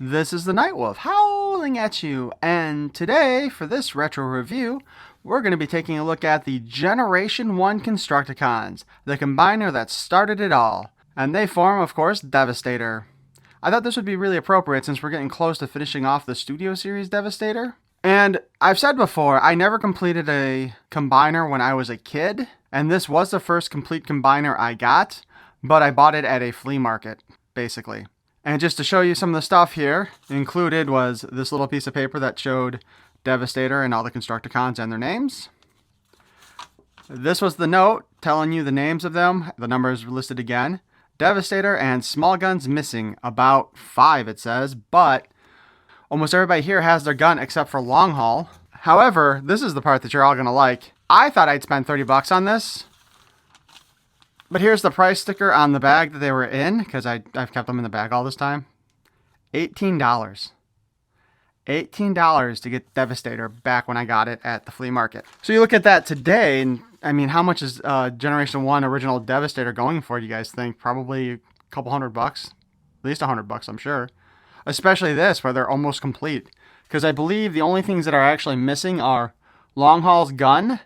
This is the Nightwolf howling at you, and today, for this retro review, we're going to be taking a look at the Generation 1 Constructicons, the combiner that started it all. And they form, of course, Devastator. I thought this would be really appropriate since we're getting close to finishing off the Studio Series Devastator. And I've said before, I never completed a combiner when I was a kid, and this was the first complete combiner I got, but I bought it at a flea market, basically. And just to show you some of the stuff here, included was this little piece of paper that showed Devastator and all the Constructicons and their names. This was the note telling you the names of them. The numbers are listed again. Devastator and small guns missing. About 5 it says, but almost everybody here has their gun except for Long Haul. However, this is the part that you're all going to like. I thought I'd spend 30 bucks on this. But here's the price sticker on the bag that they were in, because I've kept them in the bag all this time. $18. $18 to get Devastator back when I got it at the flea market. So you look at that today, and I mean, how much is Generation 1 original Devastator going for, do you guys think? Probably a couple $100 bucks. At least $100 bucks, I'm sure. Especially this, where they're almost complete. Because I believe the only things that are actually missing are Long Haul's gun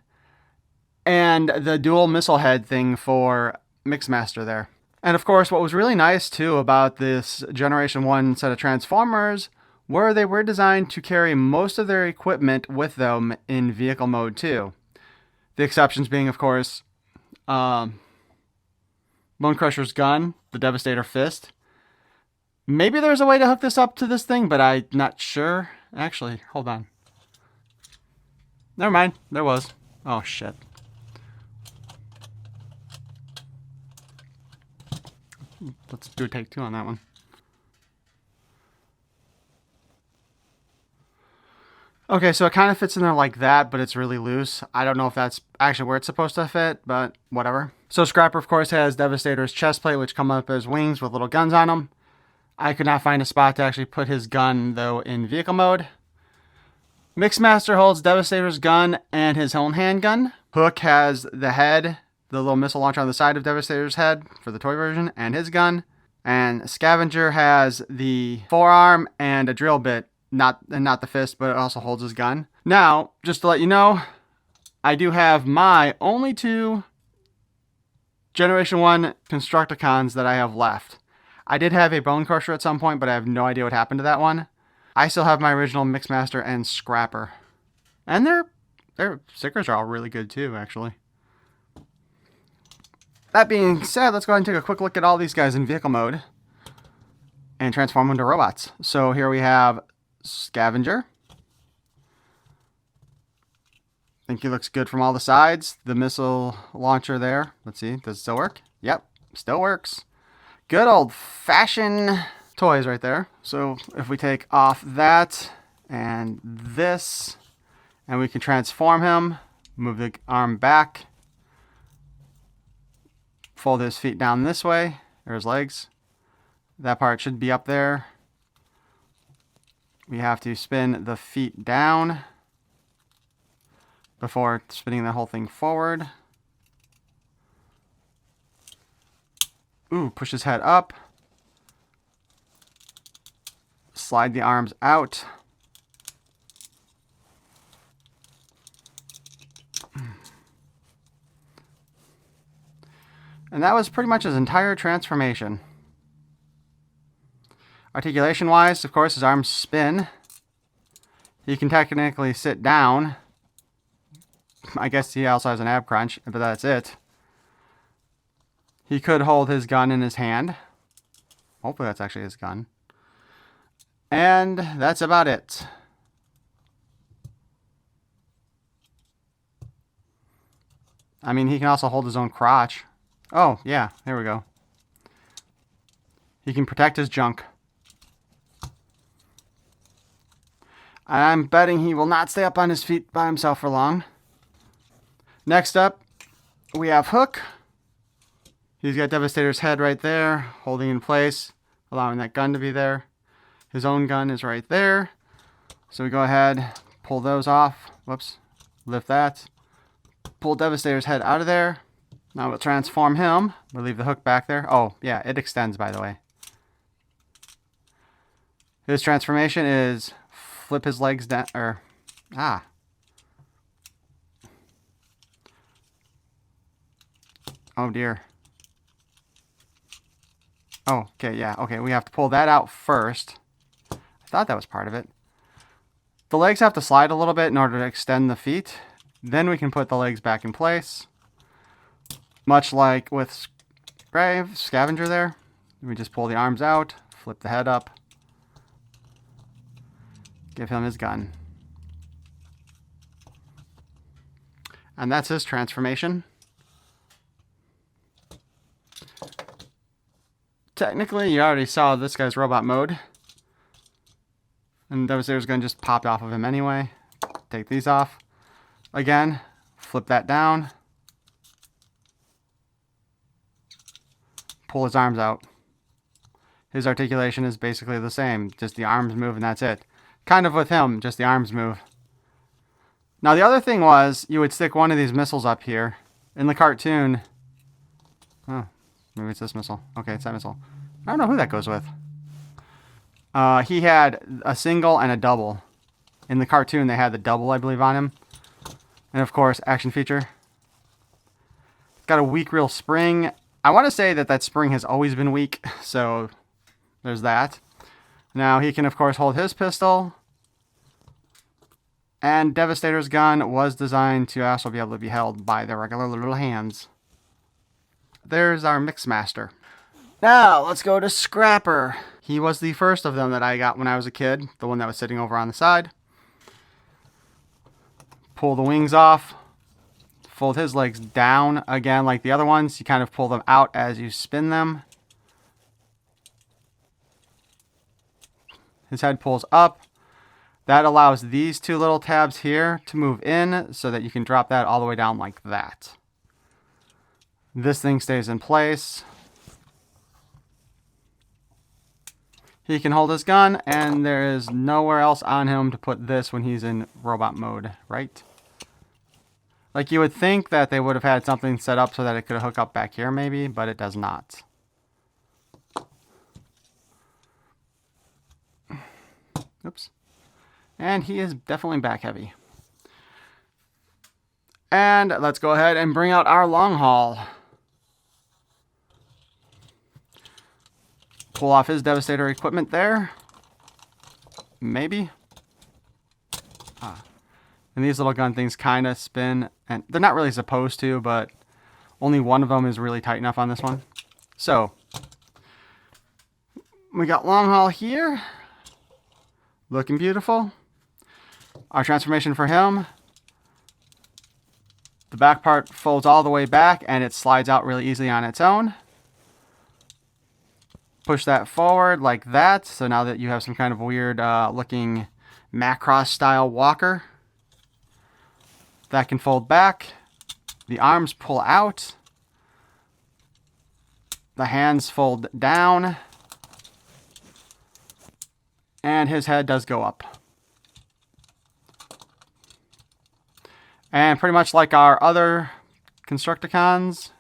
and the dual missile head thing for Mixmaster there. And of course, what was really nice too about this Generation 1 set of Transformers were they were designed to carry most of their equipment with them in vehicle mode too. The exceptions being, of course, Bonecrusher's gun, the Devastator fist. Maybe there's a way to hook this up to this thing, but I'm not sure. Actually, hold on. Never mind, there was. Oh shit. Let's do a take 2 on that one. Okay, so it kind of fits in there like that, but it's really loose. I don't know if that's actually where it's supposed to fit, but whatever. So Scrapper, of course, has Devastator's chest plate, which come up as wings with little guns on them. I could not find a spot to actually put his gun, though, in vehicle mode. Mixmaster holds Devastator's gun and his own handgun. Hook has the head, the little missile launcher on the side of Devastator's head for the toy version, and his gun. And Scavenger has the forearm and a drill bit, not the fist, but it also holds his gun. Now, just to let you know, I do have my only 2 Generation 1 Constructicons that I have left. I did have a Bonecrusher at some point, but I have no idea what happened to that one. I still have my original Mixmaster and Scrapper. And their stickers are all really good too, actually. That being said, let's go ahead and take a quick look at all these guys in vehicle mode and transform them into robots. So here we have Scavenger. I think he looks good from all the sides. The missile launcher there. Let's see, does it still work? Yep, still works. Good old-fashioned toys right there. So if we take off that and this, and we can transform him, move the arm back, fold his feet down this way, or his legs. That part should be up there. We have to spin the feet down before spinning the whole thing forward. Ooh, push his head up. Slide the arms out. And that was pretty much his entire transformation. Articulation-wise, of course, his arms spin. He can technically sit down. I guess he also has an ab crunch, but that's it. He could hold his gun in his hand. Hopefully that's actually his gun. And that's about it. I mean, he can also hold his own crotch. Oh, yeah, there we go. He can protect his junk. I'm betting he will not stay up on his feet by himself for long. Next up, we have Hook. He's got Devastator's head right there, holding in place, allowing that gun to be there. His own gun is right there. So we go ahead, pull those off. Whoops, lift that. Pull Devastator's head out of there. Now we'll transform him. We'll leave the hook back there. Oh, yeah, it extends, by the way. His transformation is flip his legs down, oh dear. Oh, okay, yeah, okay, we have to pull that out first. I thought that was part of it. The legs have to slide a little bit in order to extend the feet. Then we can put the legs back in place. Much like with Scavenger there. We just pull the arms out, flip the head up, give him his gun. And that's his transformation. Technically, you already saw this guy's robot mode. And Devastator's going to just pop off of him anyway. Take these off. Again, flip that down. Pull his arms out. His articulation is basically the same. Just the arms move and that's it. Kind of with him, just the arms move. Now the other thing was, you would stick one of these missiles up here. In the cartoon... Oh, maybe it's this missile. Okay, it's that missile. I don't know who that goes with. He had a single and a double. In the cartoon, they had the double, I believe, on him. And of course, action feature. Got a weak reel spring. I want to say that that spring has always been weak, so there's that. Now he can, of course, hold his pistol. And Devastator's gun was designed to also be able to be held by the regular little hands. There's our Mixmaster. Now, let's go to Scrapper. He was the first of them that I got when I was a kid. The one that was sitting over on the side. Pull the wings off. Fold his legs down again like the other ones. You kind of pull them out as you spin them. His head pulls up. That allows these two little tabs here to move in so that you can drop that all the way down like that. This thing stays in place. He can hold his gun, and there is nowhere else on him to put this when he's in robot mode, right? Like you would think that they would have had something set up so that it could hook up back here maybe, but it does not. Oops. And he is definitely back heavy. And let's go ahead and bring out our long haul. Pull off his Devastator equipment there. Maybe. And these little gun things kind of spin. And they're not really supposed to, but only one of them is really tight enough on this one. So, we got long haul here. Looking beautiful. Our transformation for him. The back part folds all the way back and it slides out really easily on its own. Push that forward like that. So now that you have some kind of weird looking Macross style walker. That can fold back. The arms pull out. The hands fold down. And his head does go up. And pretty much like our other Constructicons.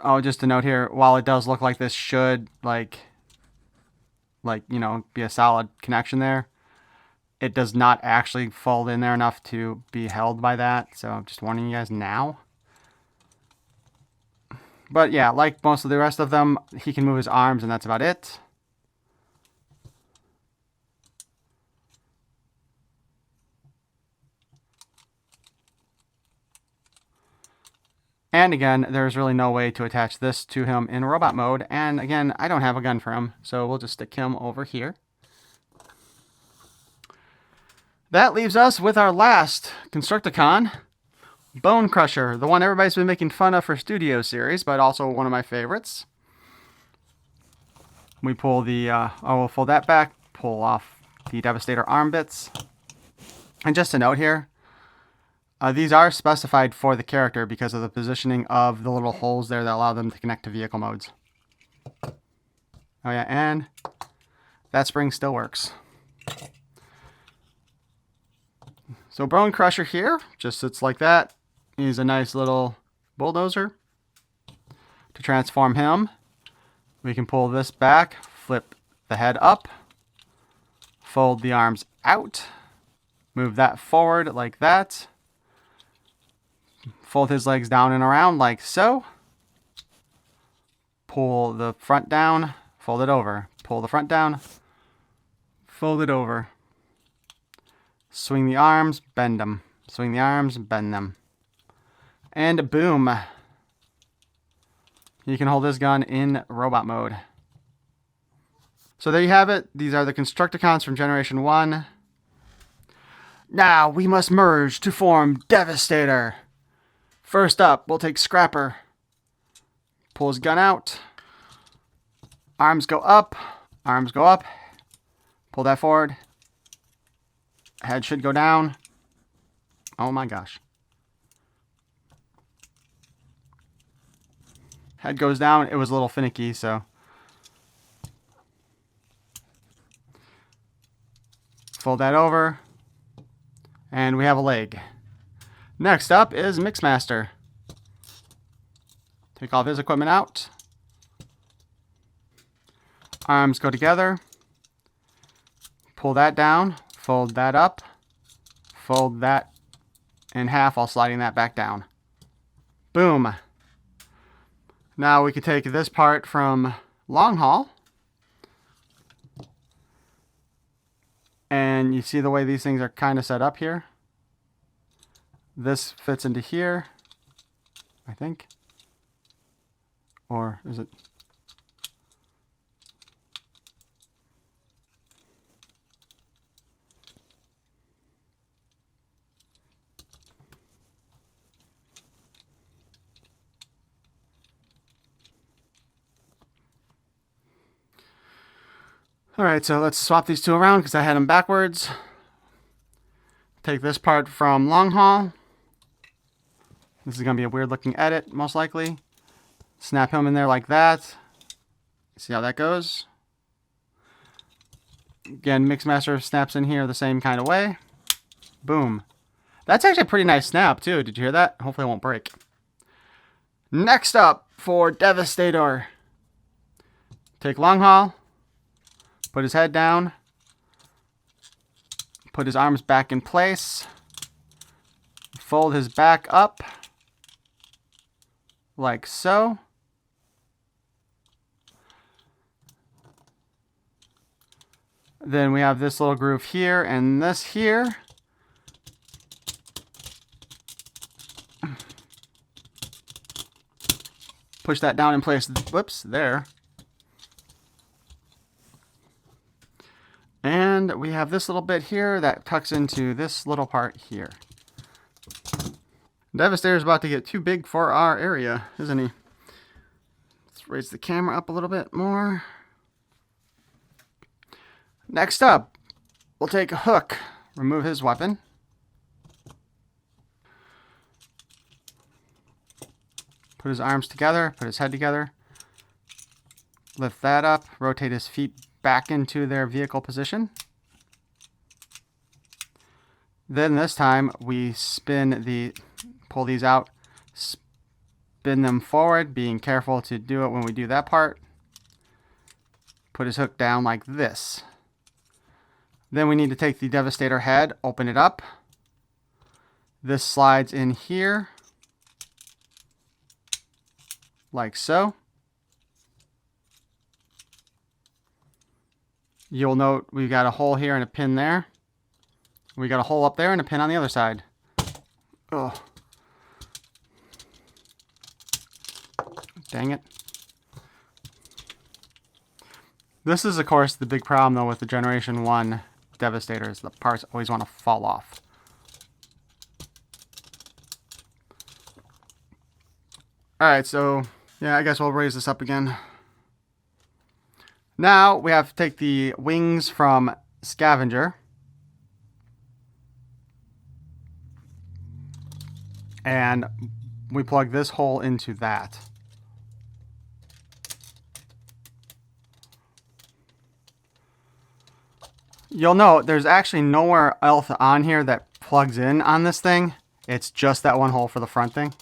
Oh, just a note here, while it does look like this should, like, you know, be a solid connection there, it does not actually fold in there enough to be held by that. So I'm just warning you guys now. But yeah, like most of the rest of them, he can move his arms and that's about it. And again, there's really no way to attach this to him in robot mode. And again, I don't have a gun for him, so we'll just stick him over here. That leaves us with our last Constructicon, Bonecrusher, the one everybody's been making fun of for Studio Series, but also one of my favorites. We pull the, we'll fold that back, pull off the Devastator arm bits. And just a note here, these are specified for the character because of the positioning of the little holes there that allow them to connect to vehicle modes. Oh yeah, and that spring still works. So Bonecrusher here just sits like that. He's a nice little bulldozer. To transform him, We can pull this back, flip the head up, fold the arms out, move that forward like that, fold his legs down and around like so, pull the front down, fold it over, pull the front down, fold it over, swing the arms, bend them, swing the arms, bend them, and boom. You can hold this gun in robot mode. So there you have it. These are the Constructicons from Generation 1. Now we must merge to form Devastator. First up, we'll take Scrapper. Pull his gun out. Arms go up. Arms go up. Pull that forward. Head should go down. Oh my gosh. Head goes down. It was a little finicky, so. Fold that over. And we have a leg. Next up is Mixmaster. Take all of his equipment out. Arms go together. Pull that down. Fold that up. Fold that in half while sliding that back down. Boom. Now we could take this part from Long Haul. And you see the way these things are kind of set up here. This fits into here, I think. Or is it? Alright, so let's swap these two around because I had them backwards. Take this part from Long Haul. This is going to be a weird looking edit, most likely. Snap him in there like that. See how that goes? Again, Mixmaster snaps in here the same kind of way. Boom. That's actually a pretty nice snap, too. Did you hear that? Hopefully it won't break. Next up for Devastator. Take Long Haul. Put his head down. Put his arms back in place. Fold his back up. Like so. Then we have this little groove here and this here. Push that down in place. Whoops, there. And we have this little bit here that tucks into this little part here. Devastator's about to get too big for our area, isn't he? Let's raise the camera up a little bit more. Next up, we'll take a hook, remove his weapon. Put his arms together, put his head together. Lift that up, rotate his feet back into their vehicle position. Then this time we pull these out, spin them forward, being careful to do it when we do that part. Put his hook down like this. Then we need to take the Devastator head, open it up. This slides in here, like so. You'll note we've got a hole here and a pin there. We got a hole up there and a pin on the other side. Oh. Dang it. This is, of course, the big problem, though, with the Generation 1 Devastators. The parts always want to fall off. Alright, so, yeah, I guess we'll raise this up again. Now, we have to take the wings from Scavenger. And we plug this hole into that. You'll note there's actually nowhere else on here that plugs in on this thing. It's just that one hole for the front thing.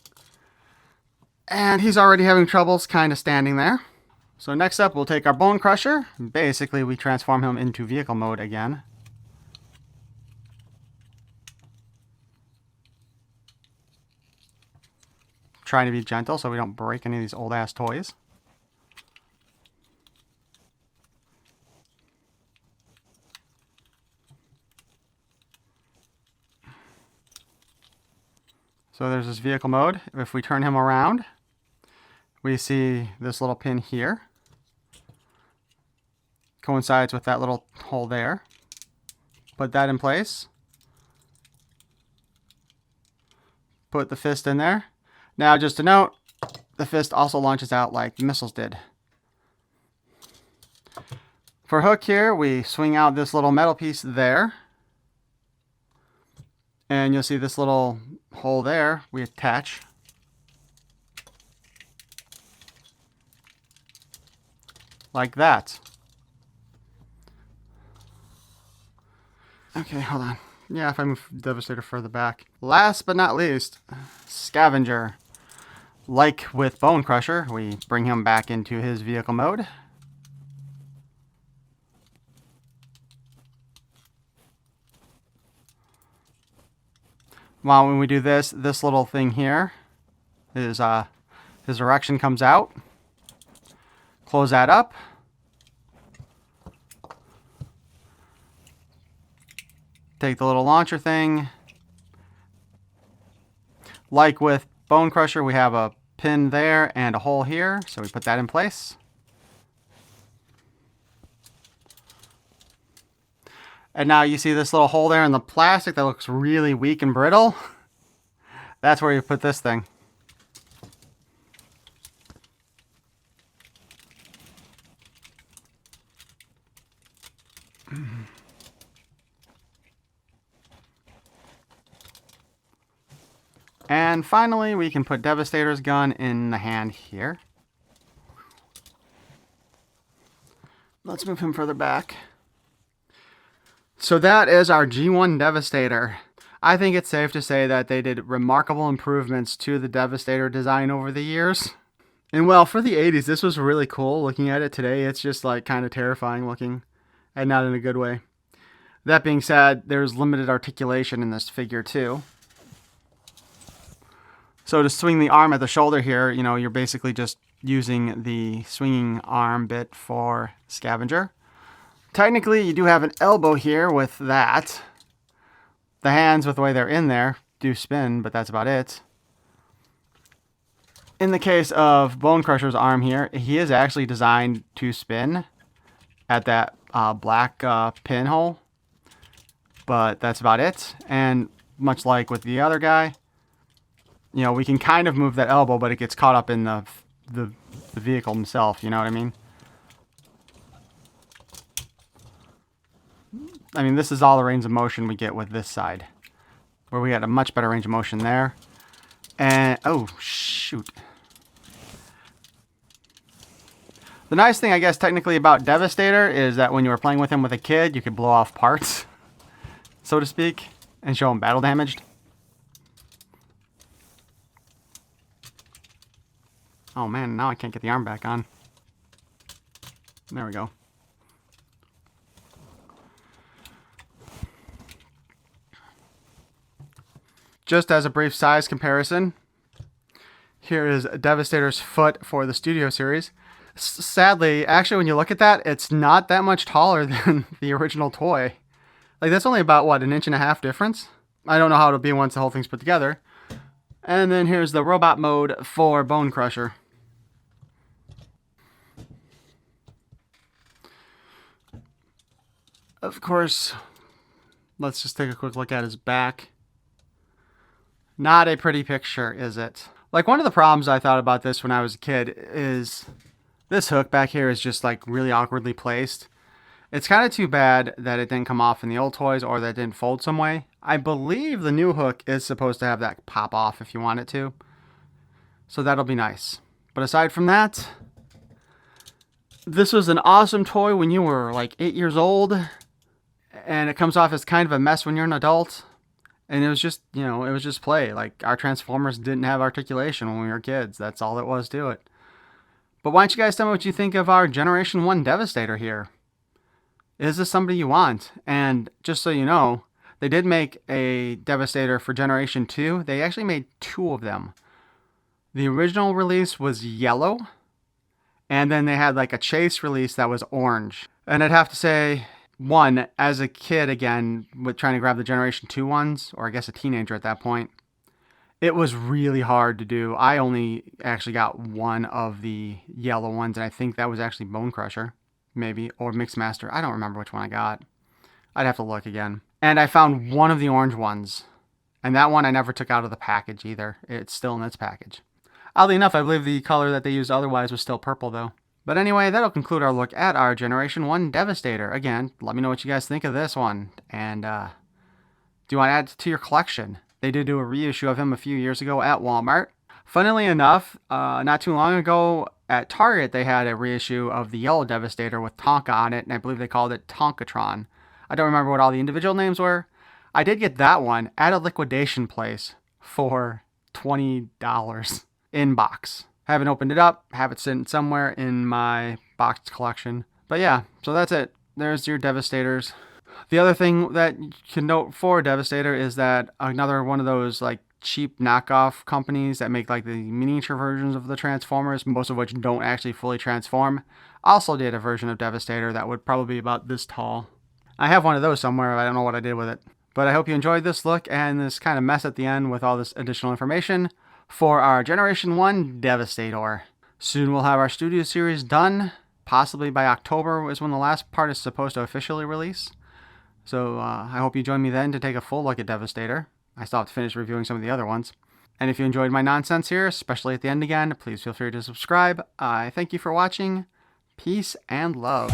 And he's already having troubles kind of standing there. So next up, we'll take our Bonecrusher. Basically, we transform him into vehicle mode again. Trying to be gentle so we don't break any of these old-ass toys. So there's this vehicle mode. If we turn him around, we see this little pin here. Coincides with that little hole there. Put that in place. Put the fist in there. Now, just a note, the fist also launches out like the missiles did. For hook here, we swing out this little metal piece there. And you'll see this little hole there we attach. Like that. Okay, hold on. Yeah, if I move Devastator further back. Last but not least, Scavenger. Like with Bonecrusher, we bring him back into his vehicle mode. Well, when we do this, this little thing here is his erection comes out. Close that up. Take the little launcher thing. Like with Bonecrusher, we have a pin there and a hole here, so we put that in place. And now you see this little hole there in the plastic that looks really weak and brittle. That's where you put this thing. And finally, we can put Devastator's gun in the hand here. Let's move him further back. So that is our G1 Devastator. I think it's safe to say that they did remarkable improvements to the Devastator design over the years. And well, for the 80s, this was really cool. Looking at it today, it's just like kind of terrifying looking, and not in a good way. That being said, there's limited articulation in this figure too. So to swing the arm at the shoulder here, you know, you're basically just using the swinging arm bit for Scavenger. Technically, you do have an elbow here with that. The hands, with the way they're in there, do spin, but that's about it. In the case of Bonecrusher's arm here, he is actually designed to spin at that black pinhole, but that's about it. And much like with the other guy, you know, we can kind of move that elbow, but it gets caught up in the vehicle himself, you know what I mean? I mean, this is all the range of motion we get with this side, where we had a much better range of motion there. And, oh, shoot. The nice thing, I guess, technically about Devastator is that when you were playing with him with a kid, you could blow off parts, so to speak, and show him battle damaged. Oh man, now I can't get the arm back on. There we go. Just as a brief size comparison, here is Devastator's foot for the Studio Series. Sadly, actually, when you look at that, it's not that much taller than the original toy. Like, that's only about, what, 1.5 inches difference? I don't know how it'll be once the whole thing's put together. And then here's the robot mode for Bonecrusher. Of course, let's just take a quick look at his back. Not a pretty picture, is it? Like, one of the problems I thought about this when I was a kid is this hook back here is just like really awkwardly placed. It's kind of too bad that it didn't come off in the old toys or that it didn't fold some way. I believe the new hook is supposed to have that pop off if you want it to. So that'll be nice. But aside from that, this was an awesome toy when you were like 8 years old. And it comes off as kind of a mess when you're an adult. And it was just, you know, it was just play. Like, our Transformers didn't have articulation when we were kids. That's all it was to it. But why don't you guys tell me what you think of our Generation 1 Devastator here? Is this somebody you want? And just so you know, they did make a Devastator for Generation 2. They actually made 2 of them. The original release was yellow, and then they had like a chase release that was orange. And I'd have to say, one, as a kid again, with trying to grab the Generation 2 ones, or I guess a teenager at that point, it was really hard to do. I only actually got one of the yellow ones, and I think that was actually Bonecrusher, maybe, or Mixmaster. I don't remember which one I got. I'd have to look again. And I found one of the orange ones, and that one I never took out of the package either. It's still in its package. Oddly enough, I believe the color that they used otherwise was still purple, though. But anyway, that'll conclude our look at our Generation 1 Devastator. Again, let me know what you guys think of this one. And do you want to add it to your collection? They did do a reissue of him a few years ago at Walmart. Funnily enough, not too long ago at Target, they had a reissue of the Yellow Devastator with Tonka on it, and I believe they called it Tonkatron. I don't remember what all the individual names were. I did get that one at a liquidation place for $20 in box. Haven't opened it up, have it sitting somewhere in my boxed collection. But yeah, so that's it. There's your Devastators. The other thing that you can note for Devastator is that another one of those like cheap knockoff companies that make like the miniature versions of the Transformers, most of which don't actually fully transform, also did a version of Devastator that would probably be about this tall. I have one of those somewhere, I don't know what I did with it. But I hope you enjoyed this look and this kind of mess at the end with all this additional information for our Generation 1 Devastator. Soon we'll have our Studio Series done. Possibly by October is when the last part is supposed to officially release. So I hope you join me then to take a full look at Devastator. I still have to finish reviewing some of the other ones. And if you enjoyed my nonsense here, especially at the end again, please feel free to subscribe. I thank you for watching. Peace and love.